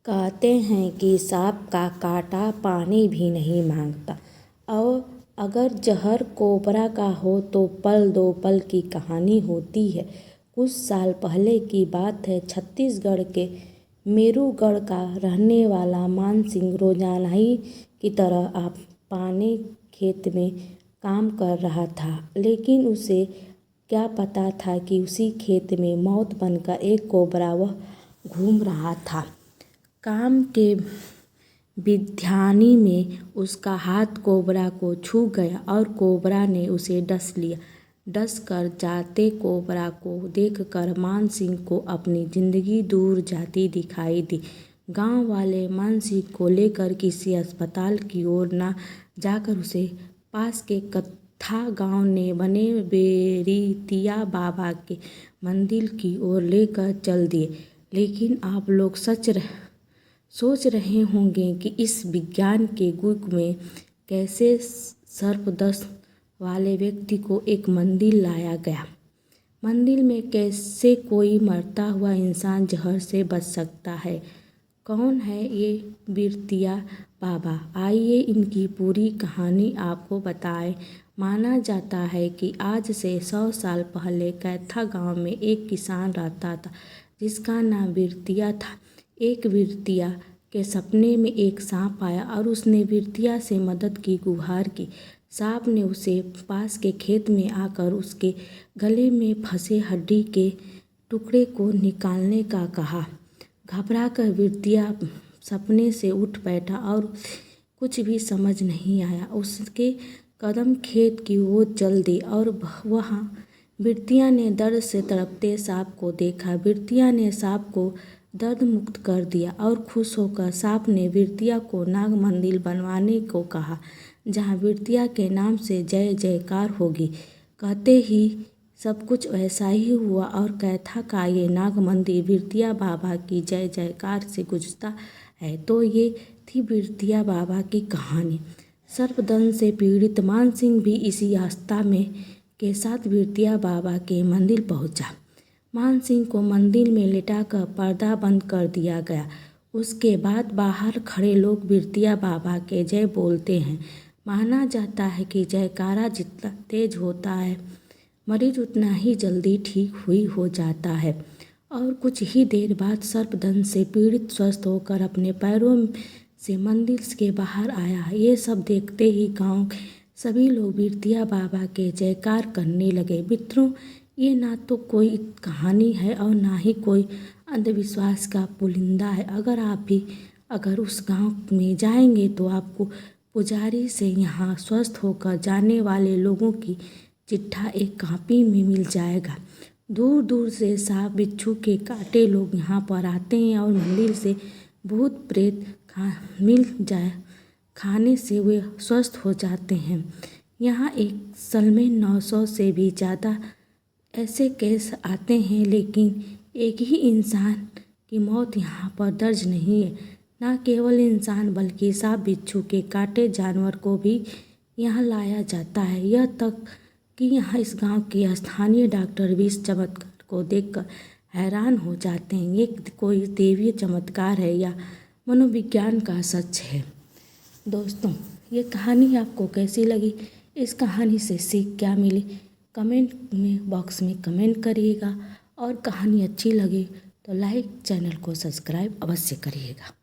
कहते हैं कि सांप का काटा पानी भी नहीं मांगता और अगर जहर कोबरा का हो तो पल दो पल की कहानी होती है। कुछ साल पहले की बात है। छत्तीसगढ़ के मेरूगढ़ का रहने वाला मान सिंह रोजाना ही की तरह अपने खेत में काम कर रहा था, लेकिन उसे क्या पता था कि उसी खेत में मौत बनकर एक कोबरा वह घूम रहा था। काम के विधानी में उसका हाथ कोबरा को छू गया और कोबरा ने उसे डस लिया। डस कर जाते कोबरा को देखकर मान सिंह को अपनी जिंदगी दूर जाती दिखाई दी। गांव वाले मान सिंह को लेकर किसी अस्पताल की ओर न जाकर उसे पास के कत्था गांव में बने बिरतिया बाबा के मंदिर की ओर लेकर चल दिए। लेकिन आप लोग सोच रहे होंगे कि इस विज्ञान के युग में कैसे सर्पदंश वाले व्यक्ति को एक मंदिर लाया गया। मंदिर में कैसे कोई मरता हुआ इंसान जहर से बच सकता है? कौन है ये बिरतिया बाबा? आइए इनकी पूरी कहानी आपको बताएं। माना जाता है कि आज से 100 साल पहले कैथा गांव में एक किसान रहता था जिसका नाम बिरतिया था। एक बिरतिया के सपने में एक सांप आया और उसने बिरतिया से मदद की गुहार की। सांप ने उसे पास के खेत में आकर उसके गले में फंसे हड्डी के टुकड़े को निकालने का कहा। घबराकर बिरतिया सपने से उठ बैठा और कुछ भी समझ नहीं आया। उसके कदम खेत की ओर चल दिए और वहाँ बिरतिया ने दर्द से तड़पते सांप को देखा। बिरतिया ने सांप को दर्द मुक्त कर दिया और खुश होकर सांप ने बिरतिया को नाग मंदिर बनवाने को कहा, जहाँ बिरतिया के नाम से जय जयकार होगी। कहते ही सब कुछ वैसा ही हुआ और कैथा का ये नाग मंदिर बिरतिया बाबा की जय जयकार से गूंजता है। तो ये थी बिरतिया बाबा की कहानी। सर्पदंश से पीड़ित मान सिंह भी इसी आस्था में के साथ बिरतिया बाबा के मंदिर पहुंचा। मान सिंह को मंदिर में लिटाकर पर्दा बंद कर दिया गया। उसके बाद बाहर खड़े लोग बिरतिया बाबा के जय बोलते हैं। माना जाता है कि जयकारा जितना तेज होता है, मरीज उतना ही जल्दी ठीक हो जाता है। और कुछ ही देर बाद सर्पदंश से पीड़ित स्वस्थ होकर अपने पैरों से मंदिर के बाहर आया। ये सब देखते ही गांव के सभी लोग बिरतिया बाबा के जयकार करने लगे। मित्रों, ये ना तो कोई कहानी है और ना ही कोई अंधविश्वास का पुलिंदा है। अगर उस गांव में जाएंगे तो आपको पुजारी से यहाँ स्वस्थ होकर जाने वाले लोगों की चिट्ठा एक कॉपी में मिल जाएगा। दूर दूर से सांप बिच्छू के काटे लोग यहाँ पर आते हैं और मंदिर से भूत प्रेत खाने से वे स्वस्थ हो जाते हैं। यहाँ एक साल में 900 से भी ज़्यादा ऐसे केस आते हैं, लेकिन एक ही इंसान की मौत यहाँ पर दर्ज नहीं है। न केवल इंसान बल्कि सांप बिच्छू के काटे जानवर को भी यहाँ लाया जाता है। यह तक कि यहाँ इस गांव के स्थानीय डॉक्टर भी इस चमत्कार को देखकर हैरान हो जाते हैं। ये कोई दैवीय चमत्कार है या मनोविज्ञान का सच है? दोस्तों, ये कहानी आपको कैसी लगी? इस कहानी से सीख क्या मिली? कमेंट में बॉक्स में कमेंट करिएगा और कहानी अच्छी लगे तो लाइक, चैनल को सब्सक्राइब अवश्य करिएगा।